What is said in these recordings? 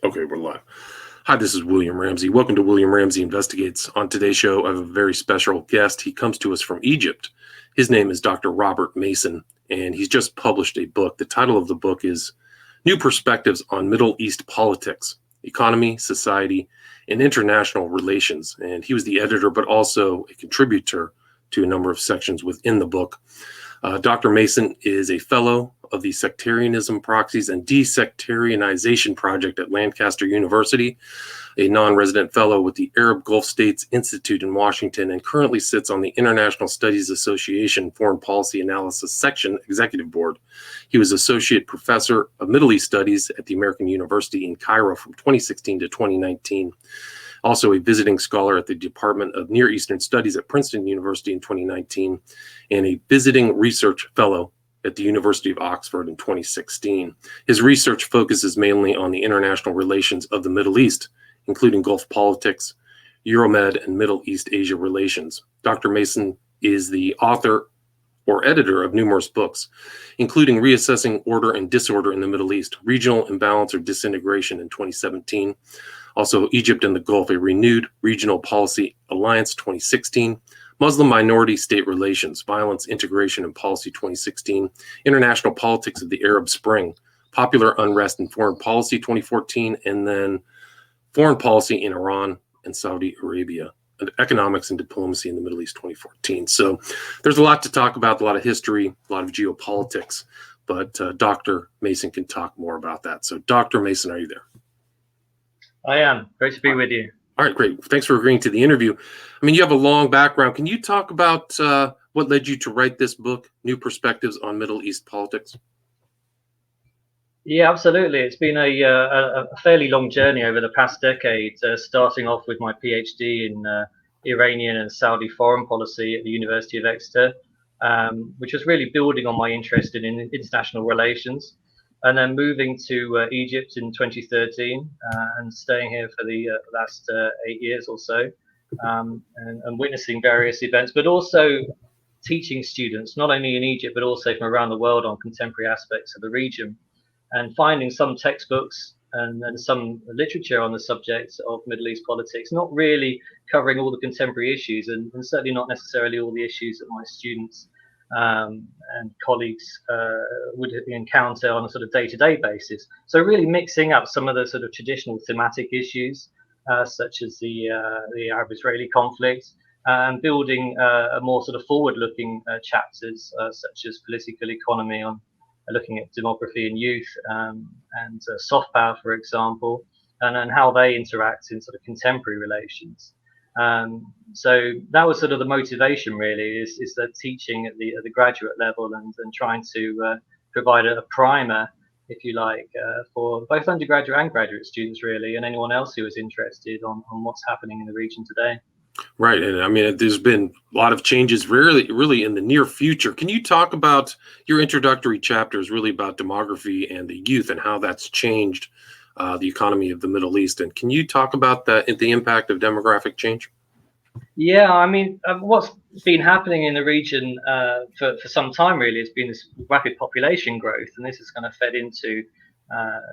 Okay, we're live. Hi, this is William Ramsey. Welcome to William Ramsey Investigates. On today's show, I have a very special guest. He comes to us from Egypt. His name is Dr. Robert Mason, and he's just published a book. The title of the book is New Perspectives on Middle East Politics, Economy, Society, and International Relations. And he was the editor, but also a contributor to a number of sections within the book. Dr. Mason is a fellow of the Sectarianism, Proxies, and Desectarianization Project at Lancaster University, a non-resident fellow with the Arab Gulf States Institute in Washington, and currently sits on the International Studies Association Foreign Policy Analysis Section Executive Board. He was Associate Professor of Middle East Studies at the American University in Cairo from 2016 to 2019. Also a visiting scholar at the Department of Near Eastern Studies at Princeton University in 2019, and a visiting research fellow at the University of Oxford in 2016. His research focuses mainly on the international relations of the Middle East, including Gulf politics, Euromed, and Middle East Asia relations. Dr. Mason is the author or editor of numerous books, including Reassessing Order and Disorder in the Middle East, Regional Imbalance or Disintegration in 2017. Also, Egypt and the Gulf, a renewed regional policy alliance 2016, Muslim minority state relations, violence, integration, and policy 2016, international politics of the Arab Spring, popular unrest and foreign policy 2014, and then foreign policy in Iran and Saudi Arabia, and economics and diplomacy in the Middle East 2014. So there's a lot to talk about, a lot of history, a lot of geopolitics, but Dr. Mason can talk more about that. So Dr. Mason, are you there? I am. Great to be with you. All right, great. Thanks for agreeing to the interview. I mean, you have a long background. Can you talk about what led you to write this book, New Perspectives on Middle East Politics? Yeah, absolutely. It's been a fairly long journey over the past decade, starting off with my PhD in Iranian and Saudi foreign policy at the University of Exeter, which was really building on my interest in international relations. And then moving to Egypt in 2013 and staying here for the last 8 years or so, and witnessing various events, but also teaching students, not only in Egypt, but also from around the world on contemporary aspects of the region, and finding some textbooks and some literature on the subject of Middle East politics, not really covering all the contemporary issues, and certainly not necessarily all the issues that my students and colleagues would encounter on a sort of day-to-day basis. So really mixing up some of the sort of traditional thematic issues, such as the Arab-Israeli conflict, and building a more sort of forward-looking chapters, such as political economy, on looking at demography and youth, and soft power, for example, and how they interact in sort of contemporary relations. So that was sort of the motivation, really, is that teaching at the graduate level and trying to provide a primer, if you like, for both undergraduate and graduate students, really, and anyone else who is interested on what's happening in the region today. Right. And I mean, there's been a lot of changes really in the near future. Can you talk about your introductory chapters, really about demography and the youth and how that's changed the economy of the Middle East? And can you talk about the impact of demographic change? Yeah, I mean, what's been happening in the region for some time, really, has been this rapid population growth, and this has kind of fed into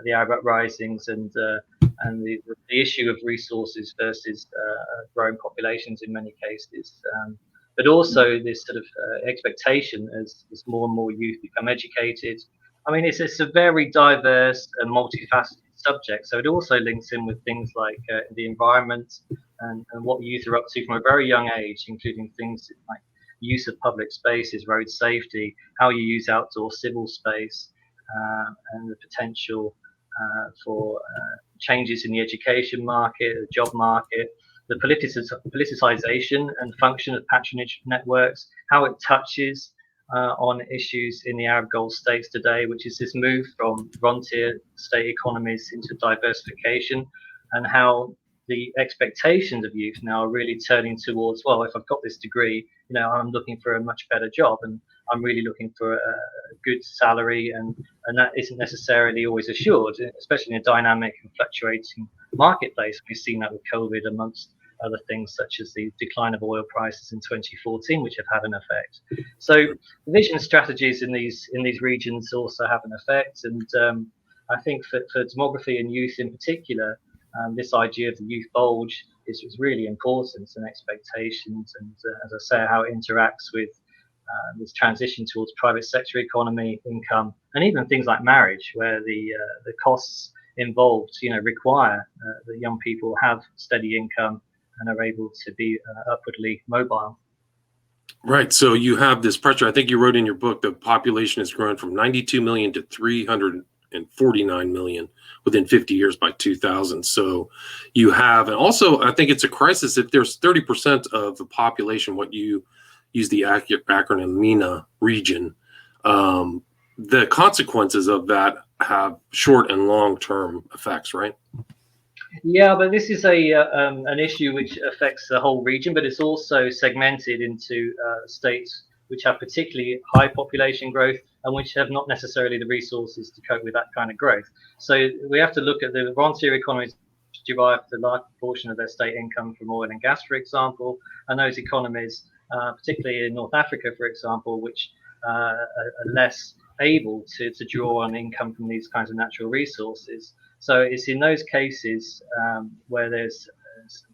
the Arab uprisings and the issue of resources versus growing populations in many cases, but also this sort of expectation as more and more youth become educated. I mean, it's a very diverse and multifaceted subject, so it also links in with things like the environment and what youth are up to from a very young age, including things like use of public spaces, road safety, how you use outdoor civil space, and the potential for changes in the education market, the job market, the politicization and function of patronage networks, how it touches on issues in the Arab Gulf states today, which is this move from frontier state economies into diversification, and how the expectations of youth now are really turning towards, well, if I've got this degree, I'm looking for a much better job, and I'm really looking for a good salary, and that isn't necessarily always assured, especially in a dynamic and fluctuating marketplace. We've seen that with COVID, amongst other things, such as the decline of oil prices in 2014, which have had an effect. So vision strategies in these regions also have an effect, and I think for demography and youth in particular, this idea of the youth bulge is really important, and expectations, and as I say, how it interacts with this transition towards private sector economy, income, and even things like marriage, where the costs involved, require that young people have steady income and are able to be upwardly mobile. Right. So you have this pressure. I think you wrote in your book the population has grown from 92 million to 349 million within 50 years by 2000. So you have, and also I think it's a crisis if there's 30% of the population, what you use the acronym MENA region. The consequences of that have short and long-term effects, right? Yeah, but this is an issue which affects the whole region, but it's also segmented into states which have particularly high population growth and which have not necessarily the resources to cope with that kind of growth. So we have to look at the frontier economies which derive the large proportion of their state income from oil and gas, for example, and those economies, particularly in North Africa, for example, which are less able to draw on income from these kinds of natural resources. So it's in those cases where there's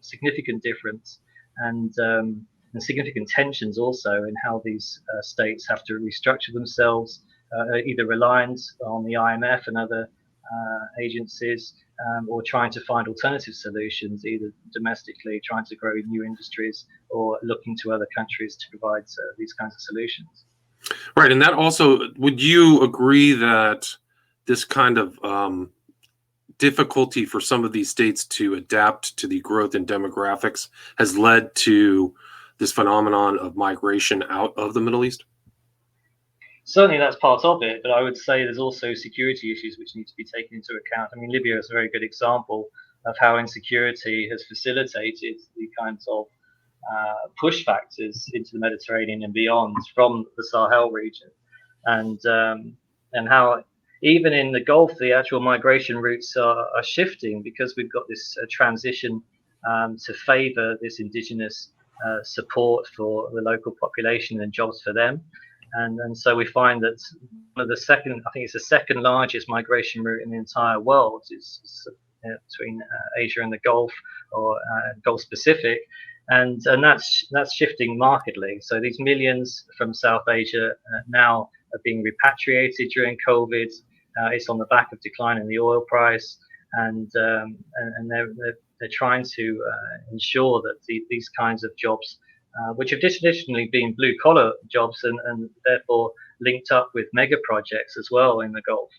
significant difference and significant tensions also in how these states have to restructure themselves, either reliant on the IMF and other agencies, or trying to find alternative solutions, either domestically trying to grow new industries or looking to other countries to provide these kinds of solutions. Right. And that also, would you agree that this kind of difficulty for some of these states to adapt to the growth in demographics has led to this phenomenon of migration out of the Middle East? Certainly that's part of it, but I would say there's also security issues which need to be taken into account. I mean, Libya is a very good example of how insecurity has facilitated the kinds of push factors into the Mediterranean and beyond from the Sahel region, and how even in the Gulf, the actual migration routes are shifting because we've got this transition to favour this indigenous support for the local population and jobs for them. And so we find that one of the second, I think it's the second largest migration route in the entire world is between Asia and the Gulf, or Gulf Pacific, and that's shifting markedly. So these millions from South Asia now are being repatriated during COVID. It's on the back of decline in the oil price, and they're trying to ensure that these kinds of jobs, which have traditionally been blue collar jobs and therefore linked up with mega projects as well in the Gulf,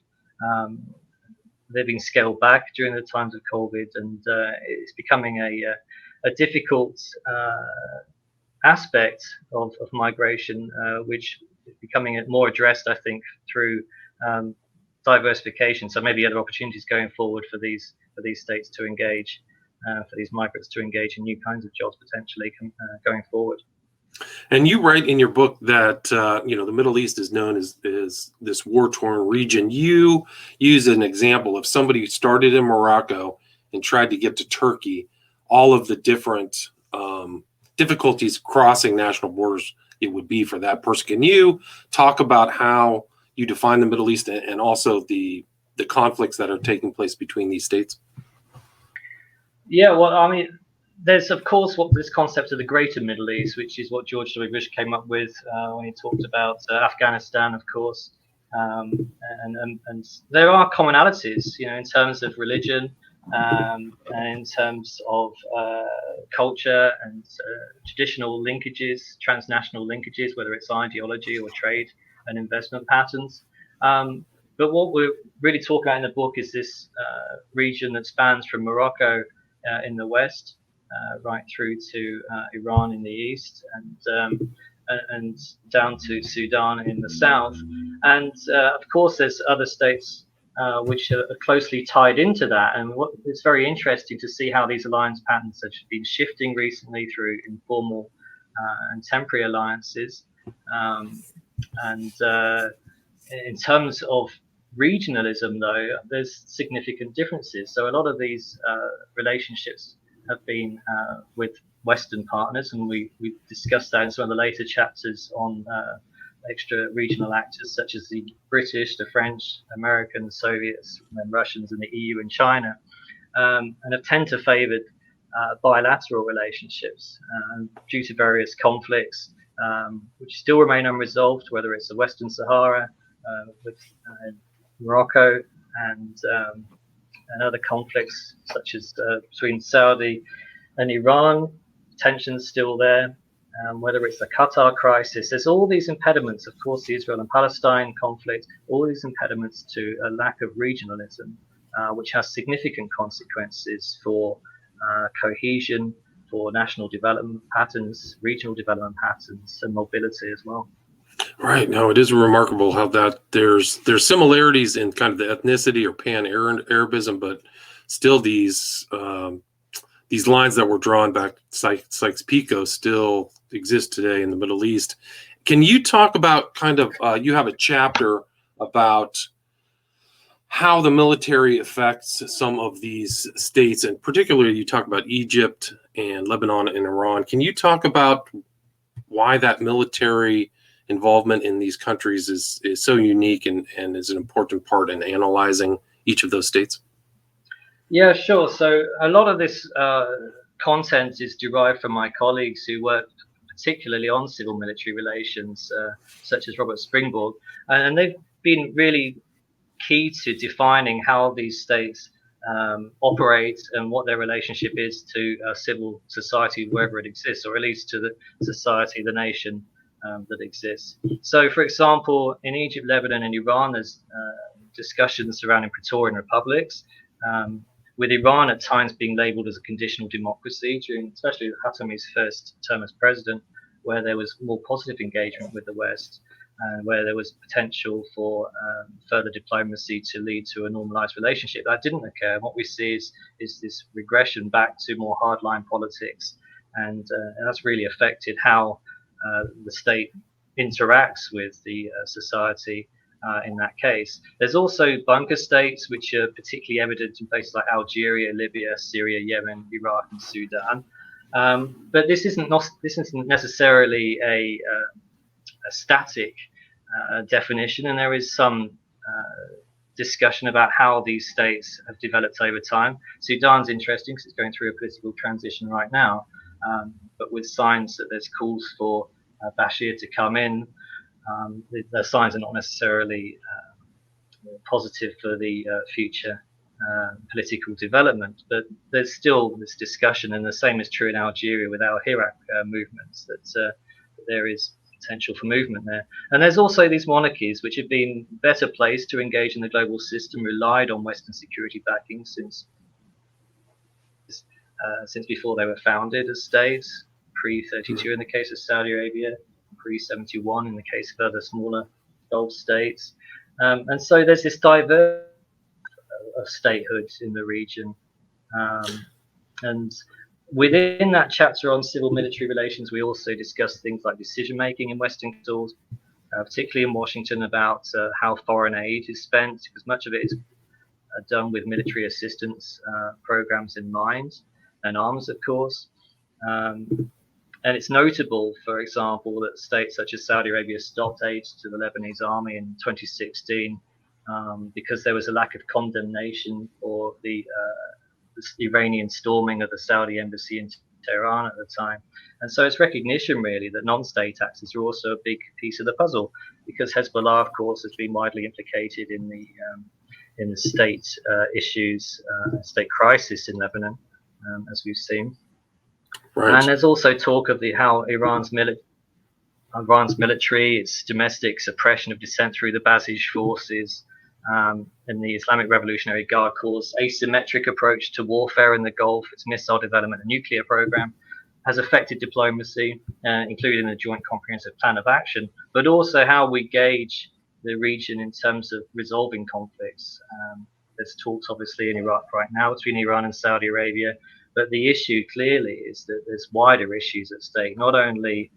they're being scaled back during the times of COVID, and it's becoming a difficult aspect of migration, which is becoming more addressed, I think, through diversification. So maybe other opportunities going forward for these states to engage, for these migrants to engage in new kinds of jobs potentially going forward. And you write in your book that the Middle East is known as this war-torn region. You use an example of somebody who started in Morocco and tried to get to Turkey, all of the different difficulties crossing national borders it would be for that person. Can you talk about how you define the Middle East and also the conflicts that are taking place between these states? Yeah, well, I mean, there's of course this concept of the Greater Middle East, which is what George W. Bush came up with when he talked about Afghanistan, of course, and there are commonalities, in terms of religion, and in terms of culture and traditional linkages, transnational linkages, whether it's ideology or trade and investment patterns. But what we're really talking about in the book is this region that spans from Morocco in the west right through to Iran in the east, and down to Sudan in the south. And of course, there's other states which are closely tied into that. And it's very interesting to see how these alliance patterns have been shifting recently through informal and temporary alliances. And in terms of regionalism, though, there's significant differences. So a lot of these relationships have been with Western partners, and we discussed that in some of the later chapters on extra regional actors such as the British, the French, Americans, Soviets, and Russians, and the EU and China, and have tend to favoured bilateral relationships due to various conflicts which still remain unresolved, whether it's the Western Sahara with Morocco and other conflicts such as between Saudi and Iran, tensions still there. Whether it's the Qatar crisis, there's all these impediments, of course, the Israel and Palestine conflict, all these impediments to a lack of regionalism, which has significant consequences for cohesion, for national development patterns, regional development patterns, and mobility as well. Right. Now, it is remarkable how that there's similarities in kind of the ethnicity or pan-Arabism, but still these lines that were drawn back Sykes-Picot still exist today in the Middle East. Can you talk about kind of you have a chapter about how the military affects some of these states, and particularly you talk about Egypt and Lebanon and Iran. Can you talk about why that military involvement in these countries is so unique and is an important part in analyzing each of those states? Yeah, sure. So a lot of this content is derived from my colleagues who work particularly on civil military relations, such as Robert Springborg, and they've been really key to defining how these states operate and what their relationship is to civil society wherever it exists, or at least to the society, the nation that exists. So, for example, in Egypt, Lebanon, and Iran, there's discussions surrounding Praetorian republics, with Iran at times being labeled as a conditional democracy during, especially Khatami's first term as president, where there was more positive engagement with the West, and where there was potential for further diplomacy to lead to a normalized relationship. That didn't occur. What we see is this regression back to more hardline politics, and that's really affected how the state interacts with the society in that case. There's also bunker states, which are particularly evident in places like Algeria, Libya, Syria, Yemen, Iraq, and Sudan. But this isn't necessarily a static definition, and there is some discussion about how these states have developed over time. Sudan's interesting because it's going through a political transition right now, but with signs that there's calls for Bashir to come in. The signs are not necessarily positive for the future political development, but there's still this discussion, and the same is true in Algeria with Al Hirak movements, that there is potential for movement there. And there's also these monarchies which have been better placed to engage in the global system, relied on Western security backing since before they were founded as states, pre-32 in the case of Saudi Arabia, pre-71 in the case of other smaller Gulf states. And so there's this diversity of statehood in the region. And within that chapter on civil military relations, we also discuss things like decision making in Western capitals, particularly in Washington, about how foreign aid is spent, because much of it is done with military assistance programs in mind, and arms, of course. And it's notable, for example, that states such as Saudi Arabia stopped aid to the Lebanese army in 2016 because there was a lack of condemnation for the Iranian storming of the Saudi embassy in Tehran at the time. And so it's recognition, really, that non-state actors are also a big piece of the puzzle, because Hezbollah, of course, has been widely implicated in the state issues, state crisis in Lebanon, as we've seen. Right. And there's also talk of how Iran's military, its domestic suppression of dissent through the Basij forces, and the Islamic Revolutionary Guard Corps' asymmetric approach to warfare in the Gulf, its missile development and nuclear program, has affected diplomacy, including the Joint Comprehensive Plan of Action, but also how we gauge the region in terms of resolving conflicts. There's talks, obviously, in Iraq right now between Iran and Saudi Arabia, but the issue clearly is that there's wider issues at stake, not only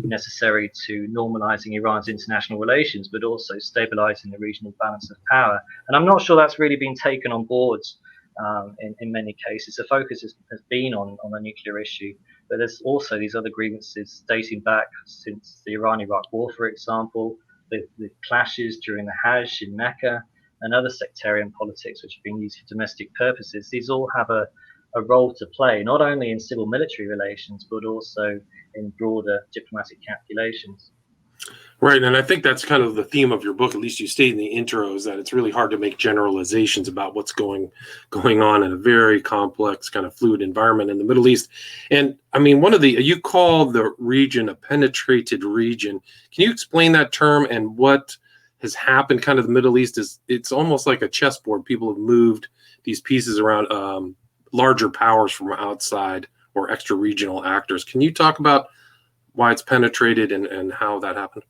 necessary to normalizing Iran's international relations, but also stabilizing the regional balance of power. And I'm not sure that's really been taken on board in many cases. The focus has been on the nuclear issue, but there's also these other grievances dating back since the Iran-Iraq War, for example, the clashes during the Hajj in Mecca, and other sectarian politics which have been used for domestic purposes. These all have a role to play, not only in civil military relations, but also in broader diplomatic calculations. Right, and I think that's kind of the theme of your book. At least you state in the intro is that it's really hard to make generalizations about what's going on in a very complex, kind of fluid environment in the Middle East. And I mean, you call the region a penetrated region. Can you explain that term and what has happened? Kind of the Middle East it's almost like a chessboard. People have moved these pieces around, larger powers from outside or extra regional actors. Can you talk about why it's penetrated and how that happened?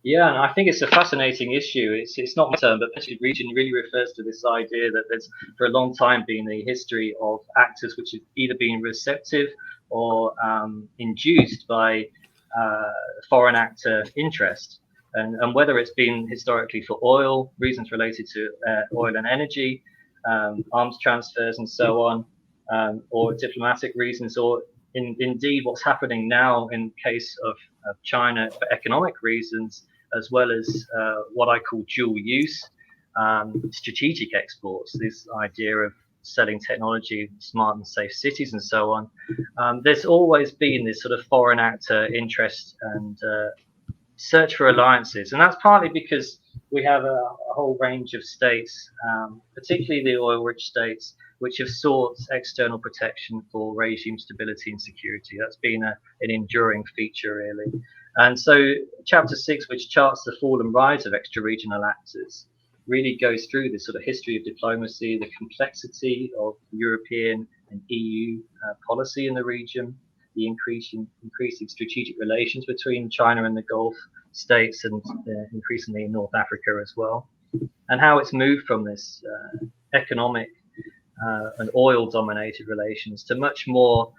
Yeah, and I think it's a fascinating issue. It's not my term, but penetrated region really refers to this idea that there's for a long time been a history of actors which have either been receptive or induced by foreign actor interest. And whether it's been historically for oil, reasons related to oil and energy, arms transfers and so on, or diplomatic reasons, or indeed what's happening now in case of China for economic reasons, as well as what I call dual use, strategic exports, this idea of selling technology, smart and safe cities and so on. There's always been this sort of foreign actor interest and search for alliances. And that's partly because we have a whole range of states, particularly the oil-rich states, which have sought external protection for regime stability and security. That's been an enduring feature, really. And so Chapter 6, which charts the fall and rise of extra-regional actors, really goes through this sort of history of diplomacy, the complexity of European and EU policy in the region, the increasing strategic relations between China and the Gulf states, and increasingly in North Africa as well, and how it's moved from this economic and oil-dominated relations to much more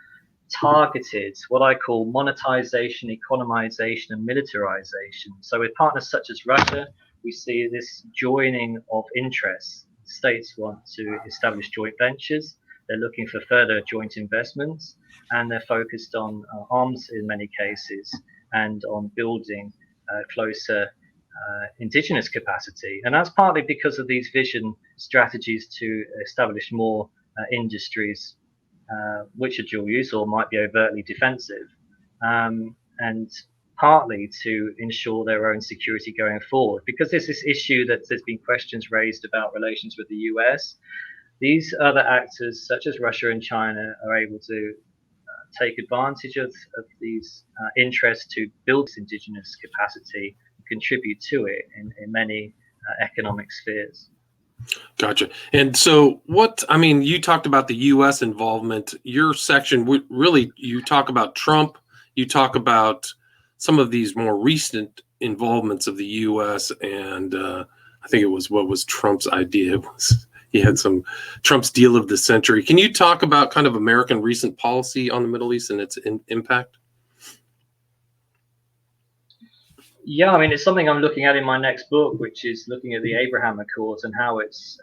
targeted, what I call monetization, economization, and militarization. So with partners such as Russia, we see this joining of interests. States want to establish joint ventures. They're looking for further joint investments, and they're focused on arms in many cases and on building closer indigenous capacity. And that's partly because of these vision strategies to establish more industries which are dual use or might be overtly defensive, and partly to ensure their own security going forward. Because there's this issue that there's been questions raised about relations with the US. These other actors, such as Russia and China, are able to take advantage of these interests to build this indigenous capacity and contribute to it in many economic spheres. Gotcha. And so you talked about the U.S. involvement. Your section, really, you talk about Trump, you talk about some of these more recent involvements of the U.S. and I think it was what was Trump's idea. He had some Trump's deal of the century. Can you talk about kind of American recent policy on the Middle East and its impact? Yeah, I mean, it's something I'm looking at in my next book, which is looking at the Abraham Accords and how it's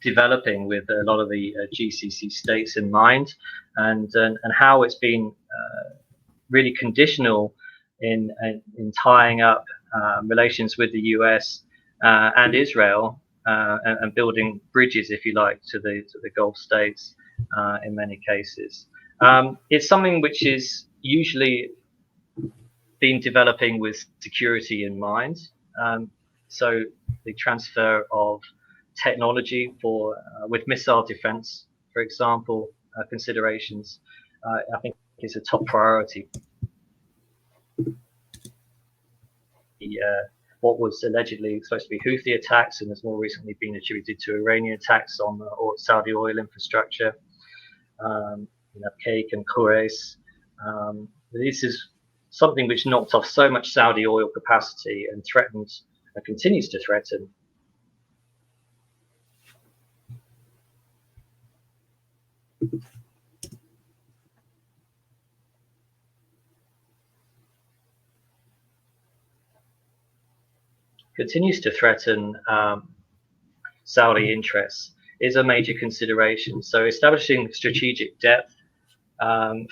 developing with a lot of the GCC states in mind, and how it's been really conditional in tying up relations with the US and Israel, and building bridges, if you like, to the Gulf states in many cases. It's something which is usually been developing with security in mind. So the transfer of technology for with missile defense, for example, considerations, I think is a top priority. What was allegedly supposed to be Houthi attacks and has more recently been attributed to Iranian attacks on Saudi oil infrastructure, Cake and Khurais. This is something which knocked off so much Saudi oil capacity and threatens and continues to threaten continues to threaten Saudi interests is a major consideration. So establishing strategic depth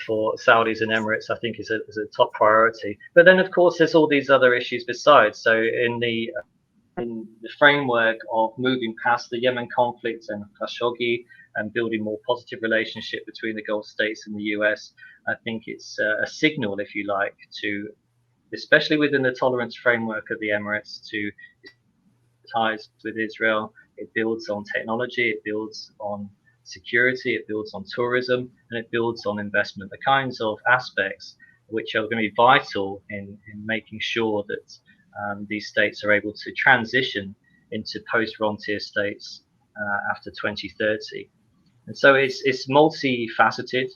for Saudis and Emirates, I think, is a top priority. But then, of course, there's all these other issues besides. So in the framework of moving past the Yemen conflict and Khashoggi and building more positive relationship between the Gulf states and the US, I think it's a signal, if you like, to, especially within the tolerance framework of the Emirates, to ties with Israel. It builds on technology, it builds on security, it builds on tourism, and it builds on investment, the kinds of aspects which are going to be vital in making sure that these states are able to transition into post-frontier states after 2030. And so it's multifaceted.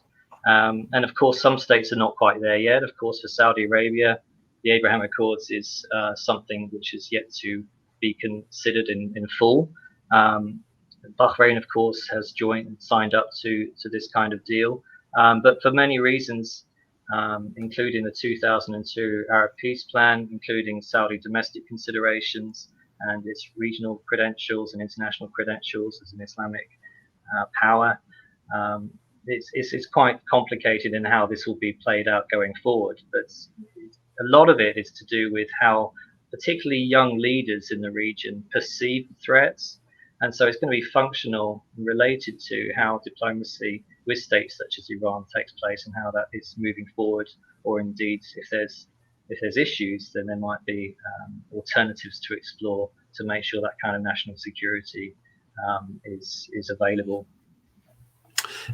And of course, some states are not quite there yet. Of course, for Saudi Arabia, the Abraham Accords is something which is yet to be considered in full. Bahrain, of course, has signed up to this kind of deal. But for many reasons, including the 2002 Arab Peace Plan, including Saudi domestic considerations and its regional credentials and international credentials as an Islamic power, it's quite complicated in how this will be played out going forward. But a lot of it is to do with how particularly young leaders in the region perceive threats. And so it's going to be functional and related to how diplomacy with states such as Iran takes place and how that is moving forward, or indeed if there's issues, then there might be alternatives to explore to make sure that kind of national security is available.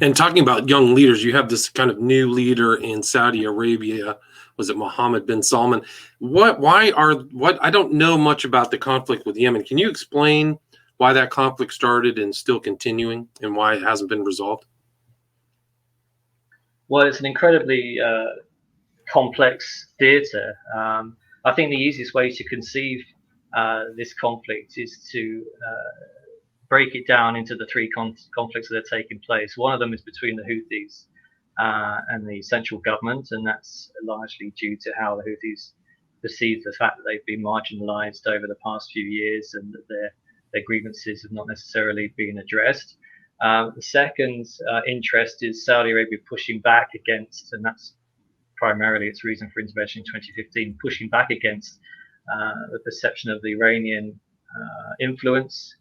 And talking about young leaders, you have this kind of new leader in Saudi Arabia. Was it Mohammed bin Salman? I don't know much about the conflict with Yemen. Can you explain why that conflict started and still continuing, and why it hasn't been resolved? Well, it's an incredibly complex theatre. I think the easiest way to conceive this conflict is to break it down into the three conflicts that are taking place. One of them is between the Houthis and the central government, and that's largely due to how the Houthis perceive the fact that they've been marginalized over the past few years and that their grievances have not necessarily been addressed. The second interest is Saudi Arabia pushing back against, and that's primarily its reason for intervention in 2015, pushing back against the perception of the Iranian influence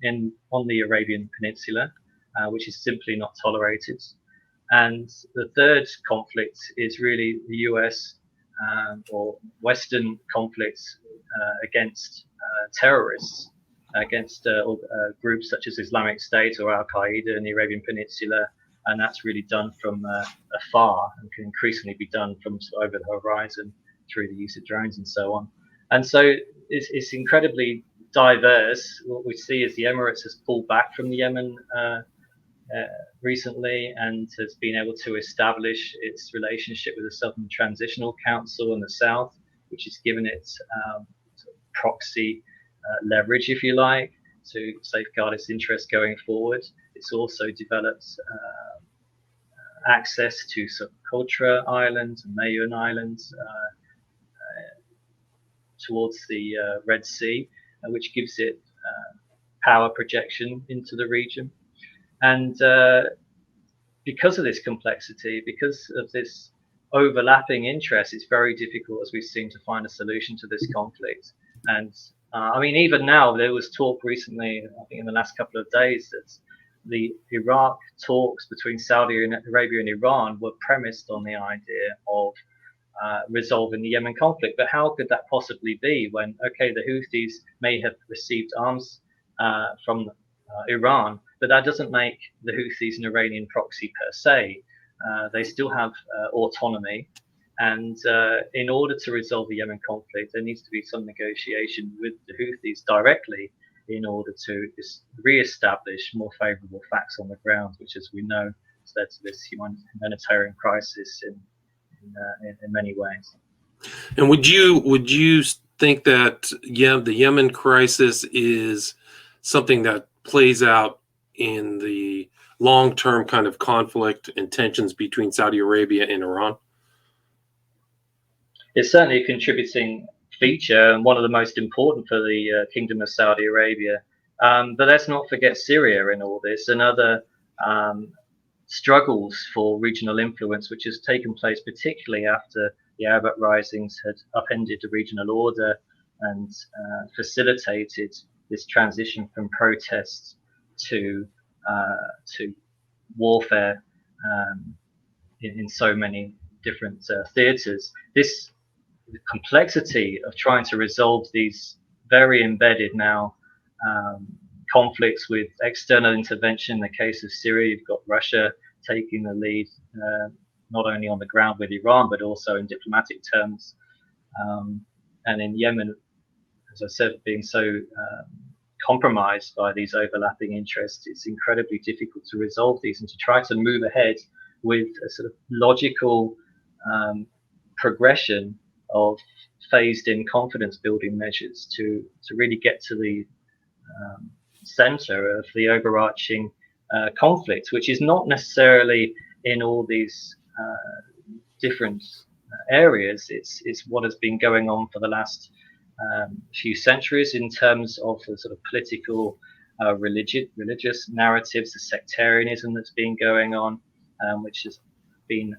on the Arabian Peninsula, which is simply not tolerated. And the third conflict is really the US or Western conflicts against terrorists, against groups such as Islamic State or Al Qaeda in the Arabian Peninsula, and that's really done from afar and can increasingly be done from over the horizon through the use of drones and so on. And so it's incredibly diverse. What we see is the Emirates has pulled back from the Yemen recently and has been able to establish its relationship with the Southern Transitional Council in the south, which has given it proxy leverage, if you like, to safeguard its interests going forward. It's also developed access to Socotra Islands and Mayoon Islands towards the Red Sea, which gives it power projection into the region. And because of this complexity, because of this overlapping interest, it's very difficult, as we've seen, to find a solution to this conflict. And I mean, even now, there was talk recently, I think in the last couple of days, that the Iraq talks between Saudi Arabia and Iran were premised on the idea of resolving the Yemen conflict. But how could that possibly be when, okay, the Houthis may have received arms from Iran, but that doesn't make the Houthis an Iranian proxy per se. They still have autonomy. And in order to resolve the Yemen conflict, there needs to be some negotiation with the Houthis directly in order to re-establish more favorable facts on the ground, which, as we know, has led to this humanitarian crisis in many ways. And would you think that the Yemen crisis is something that plays out in the long-term kind of conflict and tensions between Saudi Arabia and Iran? It's certainly a contributing feature and one of the most important for the Kingdom of Saudi Arabia. But let's not forget Syria in all this, and other struggles for regional influence, which has taken place particularly after the Arab uprisings had upended the regional order and facilitated this transition from protests to warfare in so many different theatres. This complexity of trying to resolve these very embedded now conflicts with external intervention. In the case of Syria, you've got Russia taking the lead, not only on the ground with Iran, but also in diplomatic terms. And in Yemen, as I said, being so compromised by these overlapping interests, it's incredibly difficult to resolve these and to try to move ahead with a sort of logical progression of phased-in confidence-building measures to really get to the center of the overarching conflict, which is not necessarily in all these different areas. It's what has been going on for the last few centuries in terms of the sort of political, religious narratives, the sectarianism that's been going on, which has been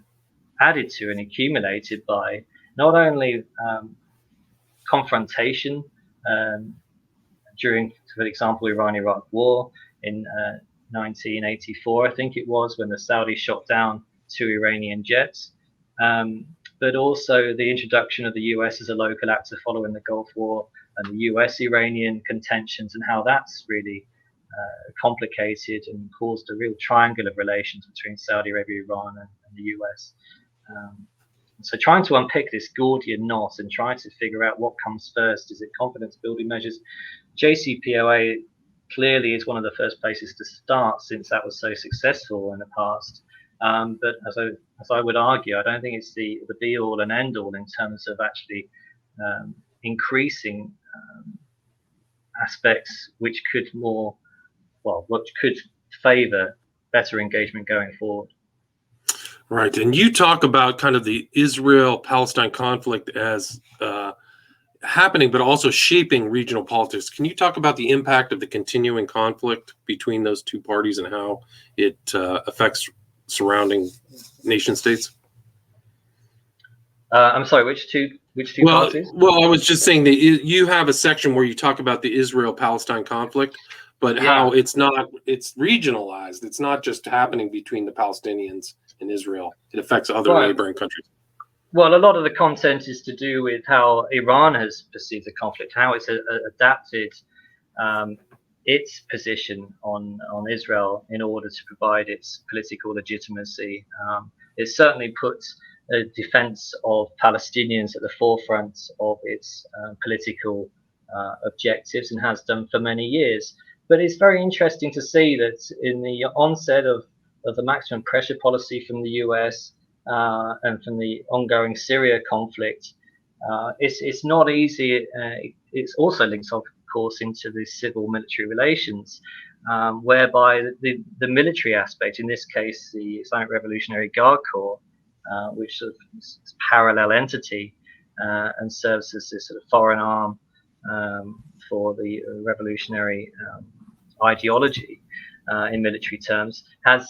added to and accumulated by not only confrontation during, for example, Iran-Iraq war in 1984, I think it was, when the Saudis shot down 2 Iranian jets, but also the introduction of the US as a local actor following the Gulf War and the US-Iranian contentions and how that's really complicated and caused a real triangle of relations between Saudi Arabia, Iran, and the US. So trying to unpick this Gordian knot and trying to figure out what comes first, is it confidence building measures? JCPOA clearly is one of the first places to start, since that was so successful in the past. But as I would argue, I don't think it's the be all and end all in terms of actually increasing aspects which could favour better engagement going forward. Right, and you talk about kind of the Israel-Palestine conflict as happening, but also shaping regional politics. Can you talk about the impact of the continuing conflict between those two parties and how it affects surrounding nation states? I'm sorry, which two parties? Well, I was just saying that you have a section where you talk about the Israel-Palestine conflict, but how it's regionalized. It's not just happening between the Palestinians and Israel. It affects other neighboring countries. Well, a lot of the content is to do with how Iran has perceived the conflict, how it's adapted its position on Israel in order to provide its political legitimacy. It certainly puts the defense of Palestinians at the forefront of its political objectives, and has done for many years. But it's very interesting to see that in the onset of the maximum pressure policy from the US and from the ongoing Syria conflict, it's not easy. It's also linked, of course, into the civil-military relations, whereby the military aspect, in this case the Islamic Revolutionary Guard Corps, which sort of is a parallel entity and serves as this sort of foreign arm for the revolutionary ideology in military terms, has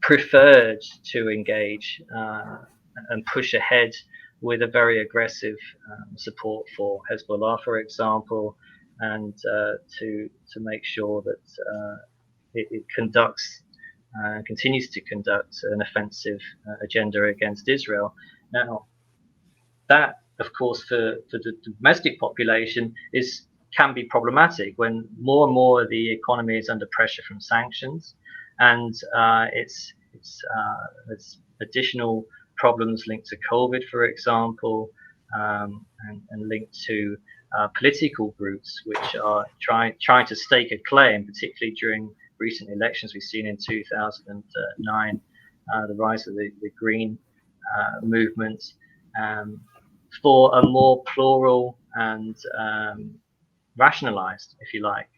preferred to engage and push ahead with a very aggressive support for Hezbollah, for example, and to make sure that it conducts continues to conduct an offensive agenda against Israel. Now, that, of course, for the domestic population can be problematic when more and more the economy is under pressure from sanctions, and it's additional problems linked to COVID, for example, and linked to political groups which are trying to stake a claim, particularly during recent elections. We've seen in 2009 the rise of the Green movement for a more plural and rationalized, if you like,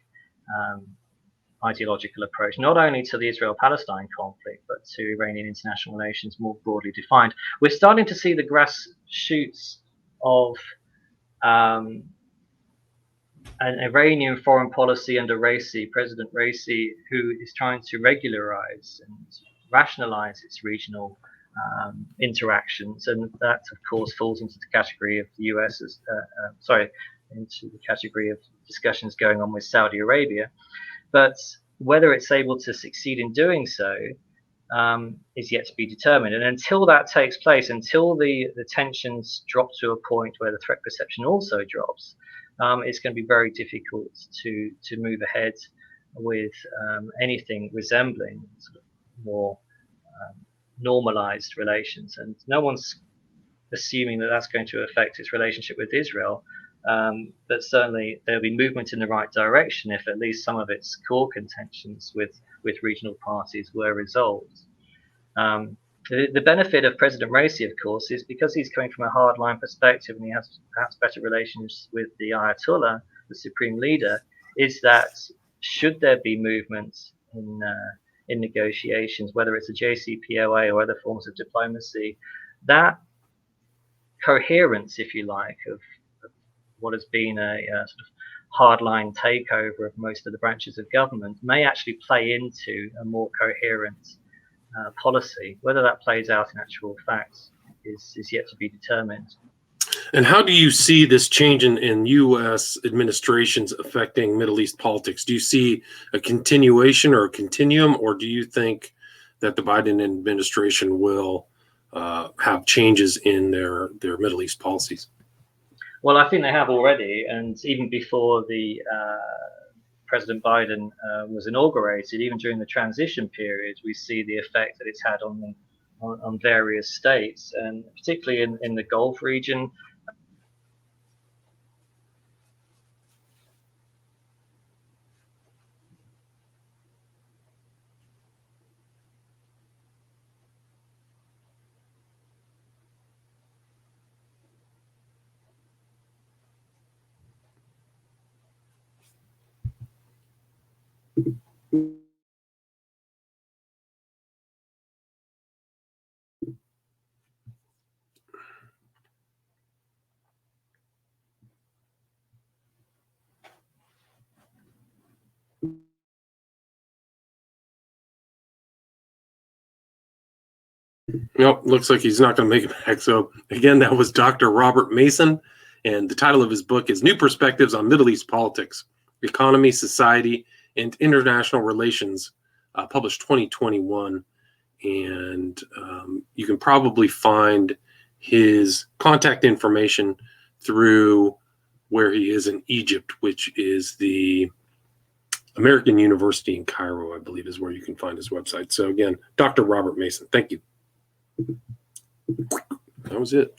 ideological approach, not only to the Israel-Palestine conflict, but to Iranian international relations more broadly defined. We're starting to see the grass shoots of an Iranian foreign policy under President Raisi, who is trying to regularize and rationalize its regional interactions, and that, of course, falls into the category of the US into the category of discussions going on with Saudi Arabia. But whether it's able to succeed in doing so is yet to be determined. And until that takes place, until the tensions drop to a point where the threat perception also drops, it's going to be very difficult to move ahead with anything resembling sort of more normalized relations. And no one's assuming that that's going to affect its relationship with Israel. But certainly there'll be movement in the right direction if at least some of its core contentions with regional parties were resolved. The benefit of President Raisi, of course, is because he's coming from a hardline perspective and he has perhaps better relations with the Ayatollah, the supreme leader, is that should there be movement in negotiations, whether it's a JCPOA or other forms of diplomacy, that coherence, if you like, of what has been a sort of hardline takeover of most of the branches of government may actually play into a more coherent policy. Whether that plays out in actual fact is yet to be determined. And how do you see this change in U.S. administrations affecting Middle East politics? Do you see a continuation or a continuum, or do you think that the Biden administration will have changes in their Middle East policies? Well, I think they have already, and even before the President Biden was inaugurated, even during the transition period, we see the effect that it's had on various states, and particularly in the Gulf region. Nope, looks like he's not going to make it back. So again, that was Dr. Robert Mason, and the title of his book is New Perspectives on Middle East Politics, Economy, Society, and International Relations, published 2021. And you can probably find his contact information through where he is in Egypt, which is the American University in Cairo, I believe, is where you can find his website. So again, Dr. Robert Mason, thank you. That was it.